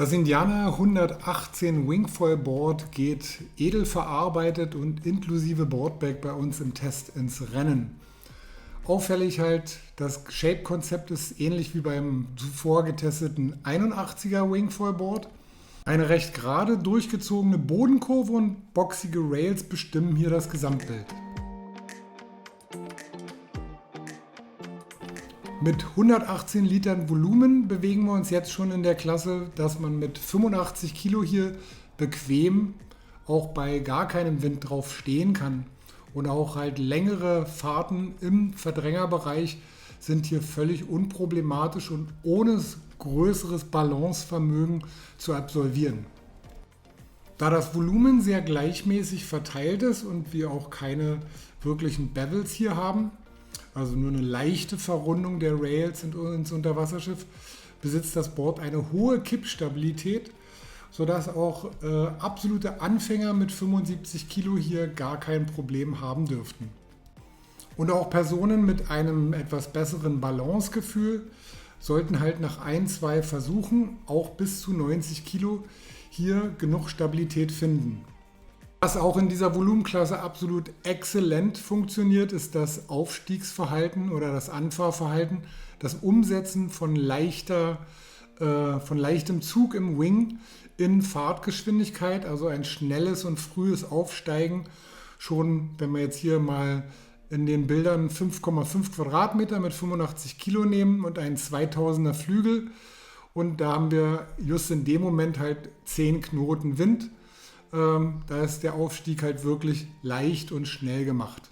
Das Indiana 118 Wingfoil Board geht edel verarbeitet und inklusive Boardback bei uns im Test ins Rennen. Auffällig halt, das Shape-Konzept ist ähnlich wie beim zuvor getesteten 81er Wingfoil Board. Eine recht gerade durchgezogene Bodenkurve und boxige Rails bestimmen hier das Gesamtbild. Mit 118 Litern Volumen bewegen wir uns jetzt schon in der Klasse, dass man mit 85 Kilo hier bequem auch bei gar keinem Wind drauf stehen kann. Und auch halt längere Fahrten im Verdrängerbereich sind hier völlig unproblematisch und ohne größeres Balancevermögen zu absolvieren. Da das Volumen sehr gleichmäßig verteilt ist und wir auch keine wirklichen Bevels hier haben, also nur eine leichte Verrundung der Rails ins Unterwasserschiff, besitzt das Board eine hohe Kippstabilität, sodass auch absolute Anfänger mit 75 Kilo hier gar kein Problem haben dürften. Und auch Personen mit einem etwas besseren Balancegefühl sollten halt nach ein, zwei Versuchen auch bis zu 90 Kilo hier genug Stabilität finden. Was auch in dieser Volumenklasse absolut exzellent funktioniert, ist das Aufstiegsverhalten oder das Anfahrverhalten, das Umsetzen von leichtem Zug im Wing in Fahrtgeschwindigkeit, also ein schnelles und frühes Aufsteigen. Schon, wenn wir jetzt hier mal in den Bildern 5,5 Quadratmeter mit 85 Kilo nehmen und einen 2000er Flügel, und da haben wir just in dem Moment halt 10 Knoten Wind. Da ist der Aufstieg halt wirklich leicht und schnell gemacht.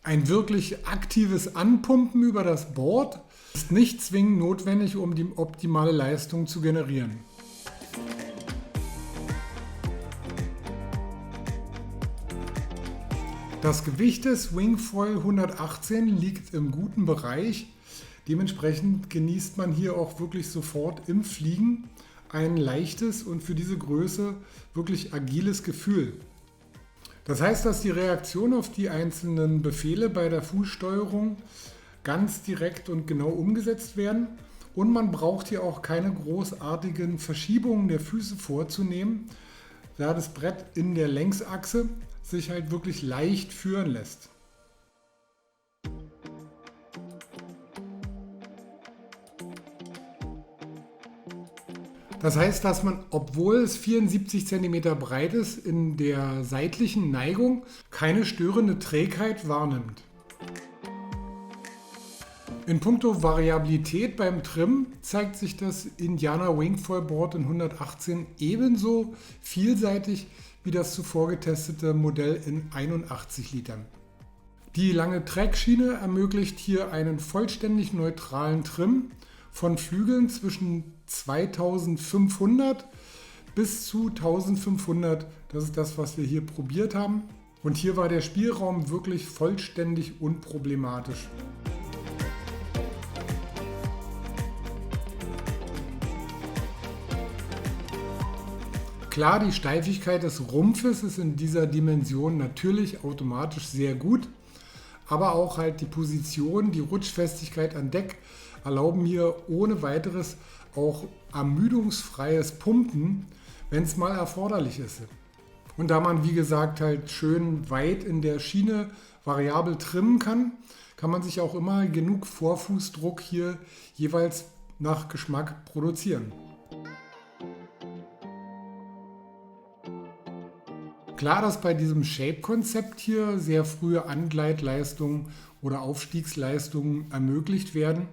Ein wirklich aktives Anpumpen über das Board ist nicht zwingend notwendig, um die optimale Leistung zu generieren. Das Gewicht des Wingfoil 118 liegt im guten Bereich. Dementsprechend genießt man hier auch wirklich sofort im Fliegen ein leichtes und für diese Größe wirklich agiles Gefühl. Das heißt, dass die Reaktion auf die einzelnen Befehle bei der Fußsteuerung ganz direkt und genau umgesetzt werden und man braucht hier auch keine großartigen Verschiebungen der Füße vorzunehmen, da das Brett in der Längsachse sich halt wirklich leicht führen lässt. Das heißt, dass man, obwohl es 74 cm breit ist, in der seitlichen Neigung keine störende Trägheit wahrnimmt. In puncto Variabilität beim Trim zeigt sich das Indiana Wingfoil Board in 118 ebenso vielseitig wie das zuvor getestete Modell in 81 Litern. Die lange Tragschiene ermöglicht hier einen vollständig neutralen Trim von Flügeln zwischen 2500 bis zu 1500. Das ist das, was wir hier probiert haben. Und hier war der Spielraum wirklich vollständig unproblematisch. Klar, die Steifigkeit des Rumpfes ist in dieser Dimension natürlich automatisch sehr gut, aber auch halt die Position, die Rutschfestigkeit an Deck erlauben hier ohne weiteres auch ermüdungsfreies Pumpen, wenn es mal erforderlich ist. Und da man, wie gesagt, halt schön weit in der Schiene variabel trimmen kann, kann man sich auch immer genug Vorfußdruck hier jeweils nach Geschmack produzieren. Klar, dass bei diesem Shape-Konzept hier sehr frühe Angleitleistungen oder Aufstiegsleistungen ermöglicht werden,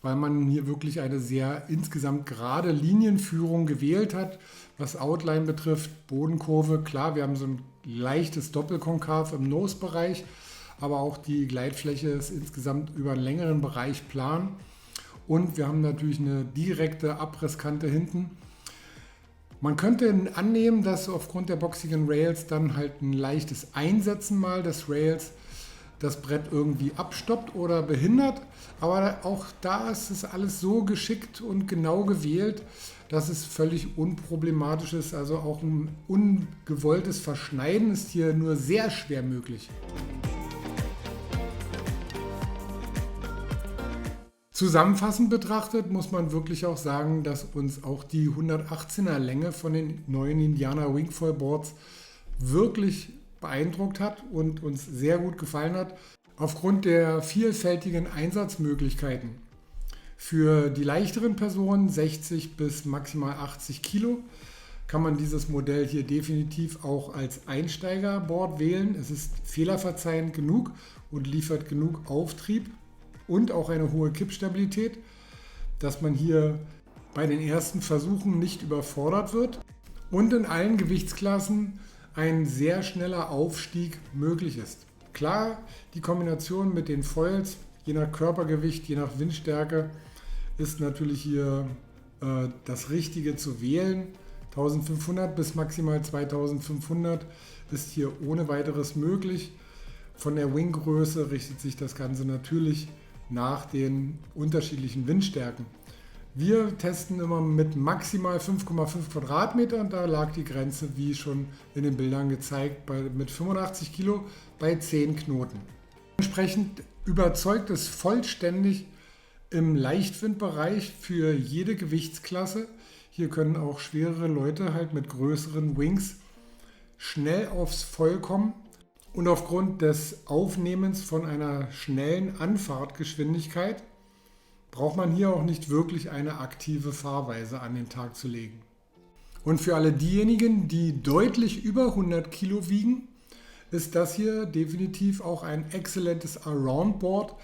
weil man hier wirklich eine sehr insgesamt gerade Linienführung gewählt hat, was Outline betrifft, Bodenkurve. Klar, wir haben so ein leichtes Doppelkonkav im Nose-Bereich, aber auch die Gleitfläche ist insgesamt über einen längeren Bereich plan. Und wir haben natürlich eine direkte Abrisskante hinten. Man könnte annehmen, dass aufgrund der boxigen Rails dann halt ein leichtes Einsetzen mal des Rails das Brett irgendwie abstoppt oder behindert. Aber auch da ist es alles so geschickt und genau gewählt, dass es völlig unproblematisch ist. Also auch ein ungewolltes Verschneiden ist hier nur sehr schwer möglich. Zusammenfassend betrachtet muss man wirklich auch sagen, dass uns auch die 118er Länge von den neuen Indiana Wingfoil Boards wirklich beeindruckt hat und uns sehr gut gefallen hat. Aufgrund der vielfältigen Einsatzmöglichkeiten. Für die leichteren Personen, 60 bis maximal 80 Kilo, kann man dieses Modell hier definitiv auch als Einsteigerboard wählen. Es ist fehlerverzeihend genug und liefert genug Auftrieb und auch eine hohe Kippstabilität, dass man hier bei den ersten Versuchen nicht überfordert wird und in allen Gewichtsklassen ein sehr schneller Aufstieg möglich ist. Klar, die Kombination mit den Foils, je nach Körpergewicht, je nach Windstärke, ist natürlich hier das Richtige zu wählen. 1500 bis maximal 2500 ist hier ohne weiteres möglich. Von der Winggröße richtet sich das Ganze natürlich nach den unterschiedlichen Windstärken. Wir testen immer mit maximal 5,5 Quadratmeter und da lag die Grenze, wie schon in den Bildern gezeigt, mit 85 Kilo bei 10 Knoten. Entsprechend überzeugt es vollständig im Leichtwindbereich für jede Gewichtsklasse. Hier können auch schwerere Leute halt mit größeren Wings schnell aufs Foil kommen. Und aufgrund des Aufnehmens von einer schnellen Anfahrtgeschwindigkeit braucht man hier auch nicht wirklich eine aktive Fahrweise an den Tag zu legen. Und für alle diejenigen, die deutlich über 100 Kilo wiegen, ist das hier definitiv auch ein exzellentes Around-Board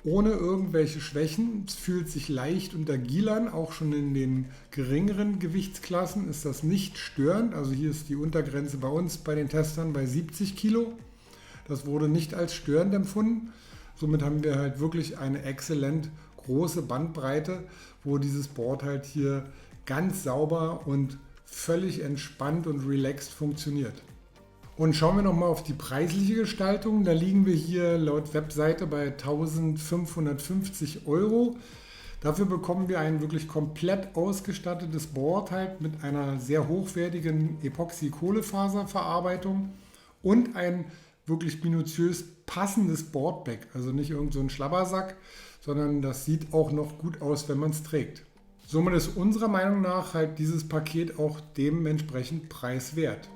ohne irgendwelche Schwächen. Es fühlt sich leicht und agil an, auch schon in den geringeren Gewichtsklassen ist das nicht störend. Also hier ist die Untergrenze bei uns bei den Testern bei 70 Kilo. Das wurde nicht als störend empfunden. Somit haben wir halt wirklich eine exzellent große Bandbreite, wo dieses Board halt hier ganz sauber und völlig entspannt und relaxed funktioniert. Und schauen wir nochmal auf die preisliche Gestaltung. Da liegen wir hier laut Webseite bei 1550 Euro. Dafür bekommen wir ein wirklich komplett ausgestattetes Board halt mit einer sehr hochwertigen Epoxy-Kohlefaserverarbeitung und ein wirklich minutiös passendes Boardback. Also nicht irgend so ein Schlabbersack, sondern das sieht auch noch gut aus, wenn man es trägt. Somit ist unserer Meinung nach halt dieses Paket auch dementsprechend preiswert.